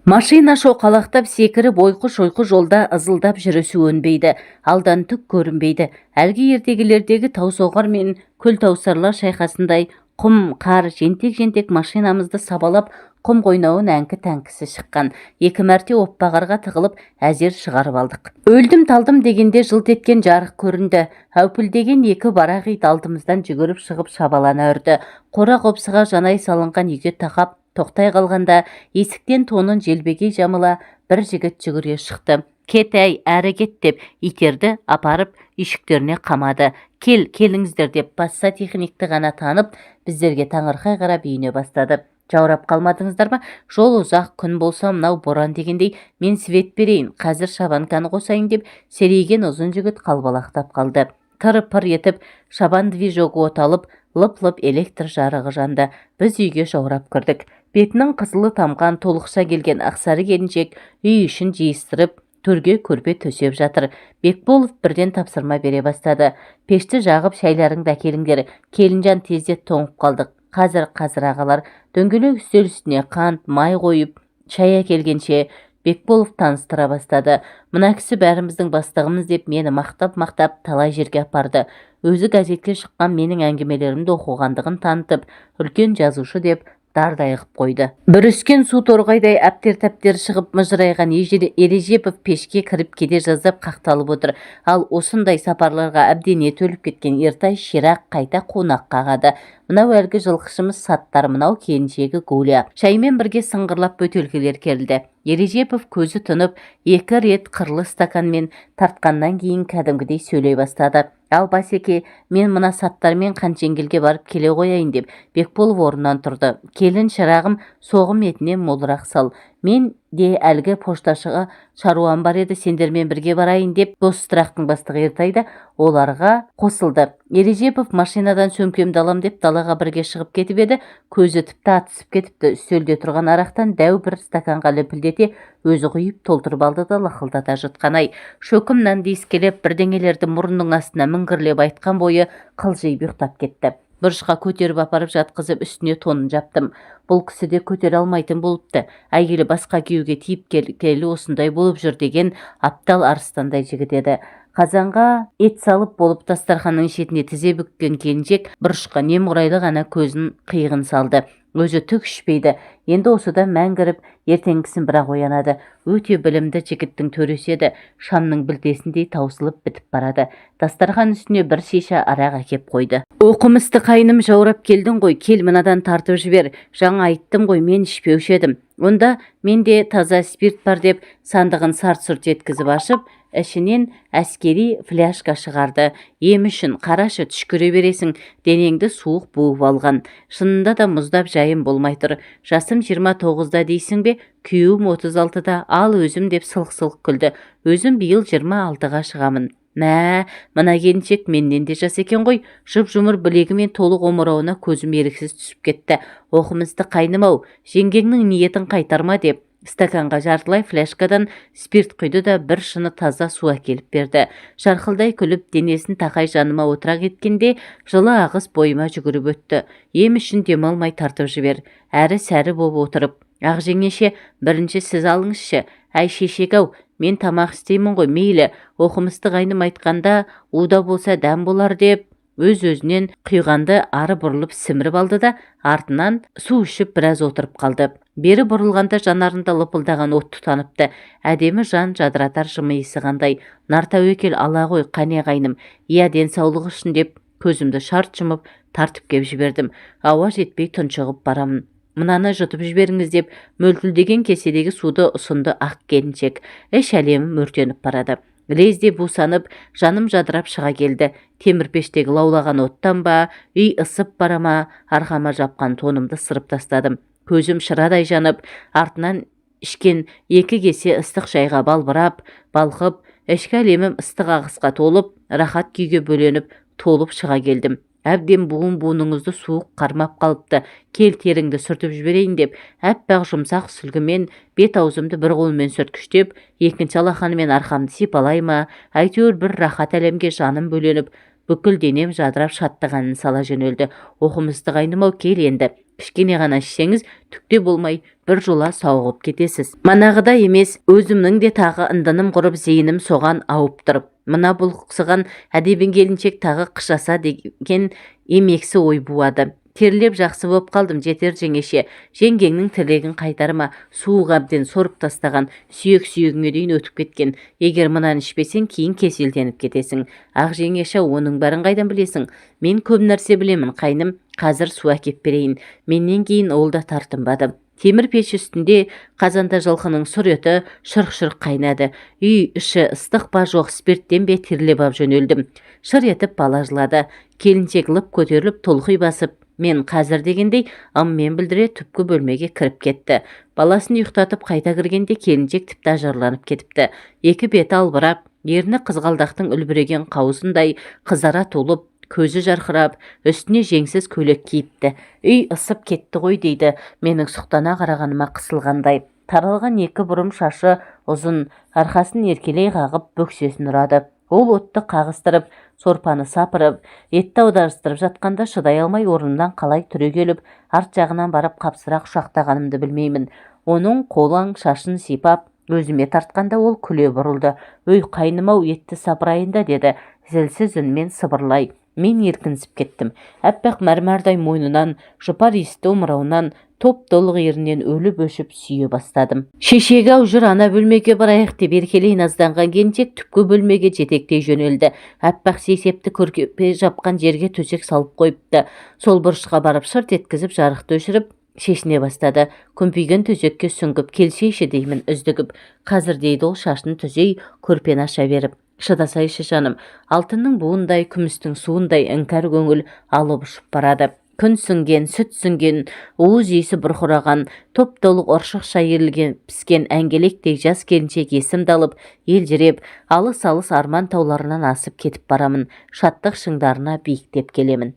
Машина шоқалақтап секіріп ойқы-шойқы жолда ызылдап жүрісі өнбейді, алдан түк көрінбейді. Әлгі ертегілердегі таусоғар мен күл таусарлар шайқасындай құм, қар, жентек-жентек машинамызды сабалап құм қойнауын әңкі-тәңкісі шыққан. 2 мәрте оппағарға тығылып әзер шығарып алдық. Өлдім-талдым дегенде жылт еткен жарық көрінді. Әупілдеген 2 барақ ит алдымыздан жүгіріп шығып шабалана үрді. Қора-қопсыға жанай салынған үйге тақап тоқтай қалғанда есіктен тонын желбегей жамыла бір жігіт жүгіре шықты. Кет әй, әрі кет деп итерді, апарып үйшіктеріне қамады. Келіңіздер деп басса техникті ғана танып, біздерге таңырқай қарап үйіне бастады. Жаурап қалмадыңыздар ма? Жол ұзақ, күн болса мынау боран дегендей, мен свет берейін, қазір шабанканы қосайын деп серейген ұзын жігіт қалбалақтап қалды. Кыр-пыр етіп шабан движогы оталып, лып-лып электр жарығы жанды. Біз үйге жаурап кірдік. Бетінің қызылы тамған толықша келген ақсары келіншек үй ішін жиыстырып, төрге көрпе төсеп жатыр. Бекболов бірден тапсырма бере бастады. Пешті жағып шайларыңды әкеліңдер. Келінжан тездет тоңып қалдық. Қазір ағалар дөңгелек үстел үстіне қант, май қойып, шай әкелгенше Бекболов таныстыра бастады. Мына кісі бәріміздің бастығымыз деп мені мақтап талай жерге апарды. Өзі газетке шыққан менің әңгімелерімді оқығандығын танытып, үлкен жазушы деп дардай қып қойды. Бір үскен су торғайдай әптер-тәптер шығып мыжырайған Ережепов пешке кіріп кете жаздап қақталып отыр. Ал осындай сапарларға әбден етөліп кеткен Ертай ширақ қайта қонақ қағады. Мынау әлгі жылқышымыз Саттар, мынау келіншегі Гуля. Шаймен бірге сыңғырлап бөтелкелер келді. Ережепов көзі тұнып, 2 рет қырлы стаканмен тартқаннан кейін кәдімгідей сөйлей бастады. Ал Басеке, мен мына Саттармен Қаншенгелге барып келе қояйын деп. Бекболов орнынан тұрды. Келін шырағым, соғым етіне молырақ сал. Мен де әлгі пошташыға шаруам бар еді, сендермен бірге барайын деп Достырақтың бастығы Ертайды оларға қосылды. Ережепов машинадан сөмкемді алам деп далаға бірге шығып кетіп еді, көзі тіпті атысып кетіпті. Үстелде тұрған арақтан дәу бір стаканға лүпілдете өзі құйып толтырып алды да лақылдата жұтқан. Шөкім нанды иіскелеп бірдеңелерді мұрнының астына міңгірлеп айтқан бойы қылжиып ұйықтап кетті. Бұрышқа көтеріп апарып жатқызып үстіне тонын жаптым. Бұл кісі де көтере алмайтын болыпты. Әйелі басқа күйеуге тиіп келі осындай болып жүр деген аптал арыстандай жігіт еді. Қазанға ет салып болып дастарханның шетіне тізе бүккен келіншек бұрышқа немқұрайлы ғана көзін қиығын салды. Өзі түк ішпейді. Енді осыдан мәңгіріп, ертеңгісін бірақ оянады. Өте білімді жігіттің төресі еді. Шамның білтесіндей таусылып бітіп барады. Дастархан үстіне бір шиша арақ әкеп қойды. Оқымысты қайным, жаурап келдің ғой, кел мынадан тартып жібер. Жаңа айттым ғой, мен ішпеуші едім. Онда менде таза спирт бар деп сандығын сарт-сұрт еткізіп ашып, ішінен әскери фляшка шығарды. Ем үшін қарашы, түшкіре бересің, денеңді суық буып алған. Шынында да мұздап жайым болмай тұр. Жасым 29-да дейсің бе, күйеуім 36-да, ал өзім деп сылқ-сылқ күлді. Өзім биыл 26-ға шығамын. Мына келіншек менен де жас екен ғой. Жұп-жұмыр білегі мен толық омырауына көзім еріксіз түсіп кетті. Оқымысты қайным-ау, жеңгеңнің ниетін қайтарма деп стаканға жартылай фляшкадан спирт құйды да бір шыны таза су әкеліп берді. Жарқылдай күліп денесін тақай жаныма отыра кеткенде жылы ағыс бойыма жүгіріп өтті. Ем үшін демалмай тартып жібер. Әрі-сәрі боп отырып, ақ жеңеше, бірінші сіз алыңызшы. Әй шешек-ау, мен тамақ істеймін ғой, мейлі. Оқымысты қайным айтқанда уда болса дәм болар деп өз-өзінен құйғанды ары бұрылып сіміріп алды да артынан су ішіп біраз отырып қалды. Бері бұрылғанда жанарында лыпылдаған от тұтаныпты. Әдемі жан жадыратар жымиысы қандай. Нар тәуекел ала ғой, қане қайным. Иә, денсаулығы үшін деп көзімді шарт жұмып тартып кеп жібердім. Ауа жетпей тұншығып барамын. Мынаны жұтып жіберіңіз деп мөлтілдеген кеседегі суды ұсынды ақ келіншек. Іш әлемім өртеніп барады. Лезде бусанып, жаным жадырап шыға келді. Темірпештегі лаулаған оттан ба, үй ысып барама, арқама жапқан тонымды сырып тастадым. Көзім шырадай жанып, артынан ішкен 2 кесе ыстық шайға балқып, ішкі әлемім ыстық ағысқа толып, рахат күйге бөленіп, толып шыға келдім. Әбден буыныңызды суық қармап қалыпты. Кел теріңді сүртіп жіберейін деп, әппақ жұмсақ сүлгімен бет аузымды бір қолмен сүрткіштеп, екінші алақанымен арқамды сипалай ма, әйтеуір бір рахат әлемге жаным бөленіп, бүкіл денем жадырап шаттығанын сала жөнелді. Оқымысты қайнымау, кел енді. Кішкене ғана ішсеңіз, түкте болмай бір жола сауығып кетесіз. Манағыда емес, өзімнің де тағы ындыным құрып, зейінім соған ауып тұрып. Мына бұлқысыған әдебін келіншек тағы қышаса деген емексі ой буады. Терлеп жақсы боп қалдым, жетер жеңеше. Жеңгеңнің тілегін қайтарма. Суық әбден сорып тастаған, сүйегіңе дейін өтіп кеткен. Егер мұнан ішпесең, кейін кеселденіп кетесің. Ақ жеңеше, оның бәрін қайдан білесің? Мен көп нәрсе білемін, қайным. Қазір су әкеп берейін. Менен кейін ол да тартынбады. Темір пеш үстінде қазанда жылқының сұр еті шырқ-шырқ қайнады. Үй іші ыстық па жоқ, спирттен бе терлеп ап жөнелдім. Шыр етіп бала жылады. Келіншек лып көтеріліп толқи басып, мен қазір дегендей ыммен білдіре түпкі бөлмеге кіріп кетті. Баласын ұйықтатып қайта кіргенде келіншек тіпті ажарланып кетіпті. Екі беті албырап, ерні қызғалдақтың үлбіреген қауызындай қызара толып, көзі жарқырап, үстіне жеңсіз көйлек киіпті. Үй ысып кетті ғой дейді, менің сұқтана қарағаныма қысылғандай. Таралған екі бұрым шашы ұзын, арқасын еркелей қағып бөксесін ұрады. Ол отты қағыстырып, сорпаны сапырып, етті аударыстырып жатқанда шыдай алмай орнымнан қалай түрегеліп, арт жағынан барып қапсырақ құшақтағанымды білмеймін. Оның қолаң шашын сипап, өзіме тартқанда ол күле бұрылды. Өй қайным-ау, етті сапырайында деді, зілсіз үнмен сыбырлай. Мен еркінсіп кеттім. Әппақ мәрмәрдай мойнынан, жұпар иісті омырауынан, топ-толық ерінен өліп өшіп сүйе бастадым. Шешегі-ау, жүр ана бөлмеге барайық деп еркелей назданған келіншек түпкі бөлмеге жетектей жөнелді. Әппақ сейсепті көрпе жапқан жерге төсек салып қойыпты. Сол бұрышқа барып шырт еткізіп жарықты өшіріп шешіне бастады. Күмпиген төсекке сүңгіп, келсейші деймін үздігіп. Қазір дейді ол шашын түзей, көрпені аша беріп. Шыдасайшы жаным, алтынның буындай, күмістің суындай іңкәр көңіл алып ұшып барады. Күн сіңген, сүт сіңген, уыз иісі бұрқыраған, топ-толық ұршықша ерілген піскен әңгелектей жас келіншек есімді алып, елжіреп, алыс-алыс арман тауларынан асып кетіп барамын. Шаттық шыңдарына биіктеп келемін.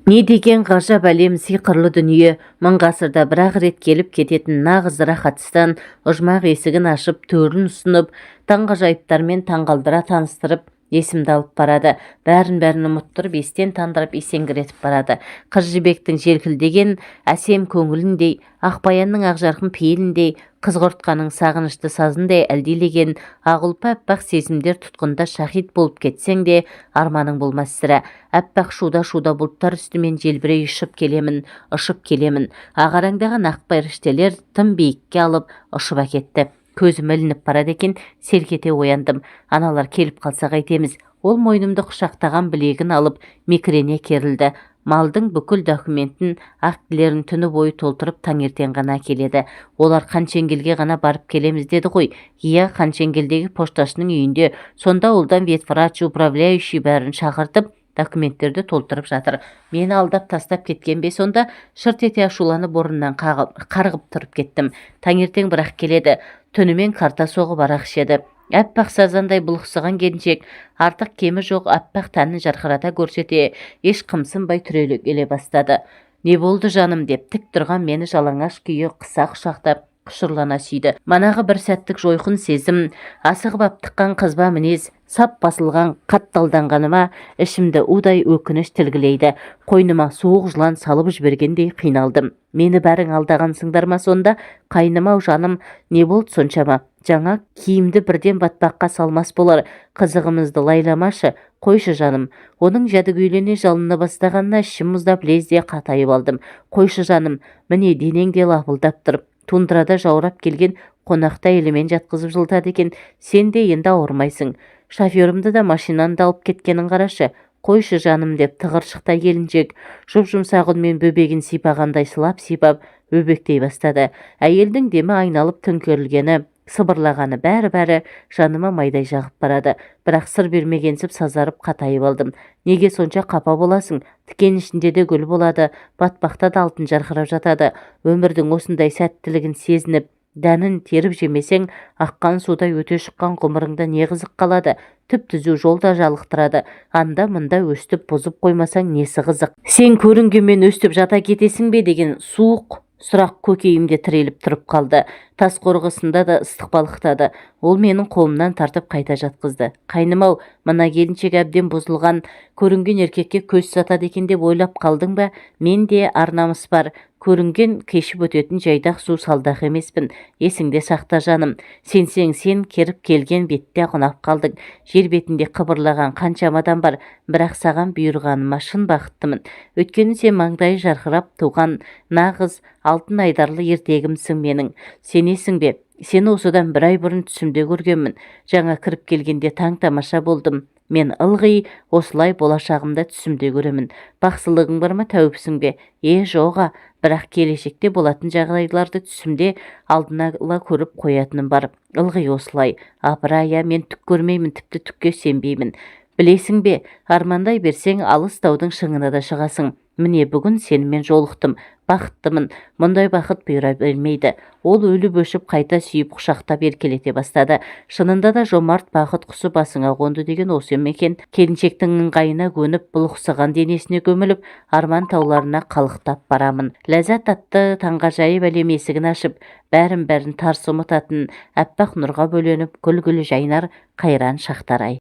Не деген ғажап әлем, сиқырлы дүние, мың ғасырда бір-ақ рет келіп кететін нағыз рахатстан, ұжмақ есігін ашып, төрін ұсынып, таңғажайыптармен таңғалдыра таныстырып, есімді алып барады. Бәрін ұмыттырып, естен тандырып, есеңгіретіп барады. Қыз жібектің желкілдеген әсем көңіліндей, Ақбаянның ақжарқын пейіліндей, қызғыртқаның сағынышты сазындай әлдилеген ағылпа әппақ сезімдер тұтқында шахид болып кетсең де, арманың болмас сірә. Әппақ шуда бұлттар үстімен желбірей ұшып келемін. Ағараңдаған ақ періштелер тым биікке алып ұшып әкетті. Көзім ілініп барады екен, селкете ояндым. Аналар келіп қалса қайтеміз. Ол мойнымды құшақтаған білегін алып мекірене керілді. Малдың бүкіл документін, актілерін түні бойы толтырып таңертең ғана келеді. Олар Қаншенгелге ғана барып келеміз деді ғой. Иә, Қаншенгелдегі пошташының үйінде. Сонда олдан ветврач, управляющий бәрін шақыртып, документтерді толтырып жатыр. Мені алдап тастап кеткен бе сонда? Шырт ете ашуланып орнымнан қарғып тұрып кеттім. Таңертең бірақ келеді. Түнімен карта соғып арақ ішеді. Әппақ сазандай бұлықсыған келіншек, артық кемі жоқ әппақ тәнін жарқырата көрсете, еш қымсынбай түреле келе бастады. Не болды жаным деп тік тұрған мені жалаңаш күйі қыса құшақтап, құшырлана сүйді. Манағы бір сәттік жойқын сезім, асығып аптыққан қызба мінез, сап басылған қатталданғаныма ішімді удай өкініш тілгілейді. Қойныма суық жылан салып жібергендей қиналдым. Мені бәрің алдағансыңдар ма сонда? Қайным-ау жаным, не болды соншама? Жаңа киімді бірден батпаққа салмас болар. Қызығымызды лайламашы, қойшы жаным. Оның жәдігөйлене жалына бастағанына ішім мұздап лезде қатайып алдым. Қойшы жаным, міне денеңде лапылдап тұрып, тундрада жаурап келген қонақта елімен жатқызып жылтады екен. Сен де енді ауырмайсың. Шоферімді да машинаны алып кеткенін қарашы. Қойшы жаным деп тығыршықтай келіншек жұп-жұмсақ үнмен бөбегін сипағандай сылап-сипап өбектей бастады. Әйелдің демі айналып төңкерілгені, сыбырлағаны бәрі жаныма майдай жағып барады. Бірақ сыр бермегенсіп сазарып қатайып алдым. Неге сонша қапа боласың? Тікен ішінде де гүл болады, батпақта да алтын жарқырап жатады. Өмірдің осындай сәттілігін сезініп, дәнін теріп жемесең, аққан суда өте шыққан ғұмырыңда не қызық қалады? Түп-түзу жолда жалықтырады. Анда-мында өстіп бұзып қоймасаң несі қызық? Сен көрінгенмен өстіп жата кетесің бе деген суық Сұрақ көкейімде тіреліп тұрып қалды. Тас қорғысында да ыстық балқытады. Ол менің қолымнан тартып қайта жатқызды. Қайным-ау, мына келіншек әбден бұзылған, көрінген еркекке көз сатады екен деп ойлап қалдың ба? Менде ар намыс бар. Көрінген кешіп өтетін жайдақ су салдақ емеспін. Есіңде сақта жаным. Сенсең сен, керіп келген бетте қонап қалдың. Жер бетінде қыбырлаған қаншама адам бар, бірақ саған бұйырғаныма шын бақыттымын. Өйткені сен маңдайы жарқырап туған нағыз алтын айдарлы ертегімсің менің. Сенесің бе? Сені осыдан бір ай бұрын түсімде көргенмін. Жаңа кіріп келгенде таң тамаша болдым. Мен ылғи осылай болашағымда түсімде көремін. Бақсылығың бар ма, тәуіпсің бе? Жоға, бірақ келешекте болатын жағдайларды түсімде алдын ала көріп қоятыным бар. Ылғи осылай. Апырай, мен түк көрмеймін, тіпті түкке сенбеймін. Білесің бе, армандай берсең алыс таудың шыңына да шығасың. Міне бүгін сенімен жолықтым. Бақыттымын. Мұндай бақыт бұйыра бермейді. Ол өліп өшіп қайта сүйіп құшақтап еркелете бастады. Шынында да жомарт бақыт құсы басыңа қонды деген осы екен. Келіншектің ыңғайына көніп, бұлықсыған денесіне көміліп, арман тауларына қалықтап барамын. Ләззат атты таңғажайып әлем есігін ашып, бәрін тарс ұмытатын, әппақ нұрға бөленіп, гүл-гүл жайнар қайран шақтар-ай.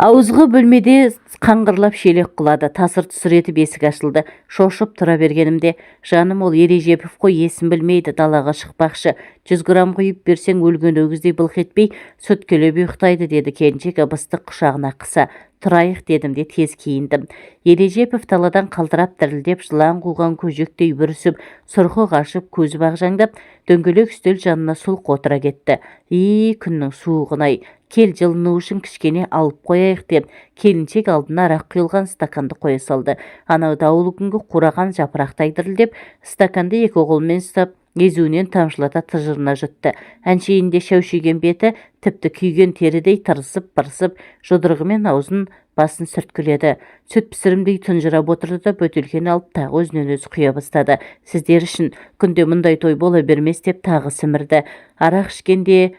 Ауызғы бөлмеде қаңғырлап шелек қылады. Тасыр-тұсыр етіп есік ашылды. Шошып тұра бергенімде, жаным, ол Ережепов қой, есін білмейді, далаға шықпақшы. 100 грамм құйып берсең өлген өгіздей былқ етпей сүт келіп ұйықтайды, деді келіншек ыбысты құшағына қыса. Тұрайық дедім де тез киіндім. Ережепов таладан қалтырап дірілдеп, жылан қуған көжектей бүрісіп, сұрқы қашып, көзі бағжаңдап, дөңгелек үстел жанына сұлқ отыра кетті. Күннің суығын-ай, кел жылыну үшін кішкене алып қояйық деп, келіншек алдына арақ құйылған стаканды қоя салды. Анау дауыл күнгі қураған жапырақтай дірілдеп, стаканды екі қолмен ұстап, езуінен тамшылата тыжырына жұтты. Әншейінде шәушиген беті тіпті күйген терідей тырысып-пырысып, жұдырығымен аузын басын сүрткіледі. Сүт пісірімдей тұнжырап отырды да бөтелкені алып тағы өзінен өзі құя бастады. Сіздер үшін күнде мұндай той бола бермес деп тағы сімірді. Арақ ішкенде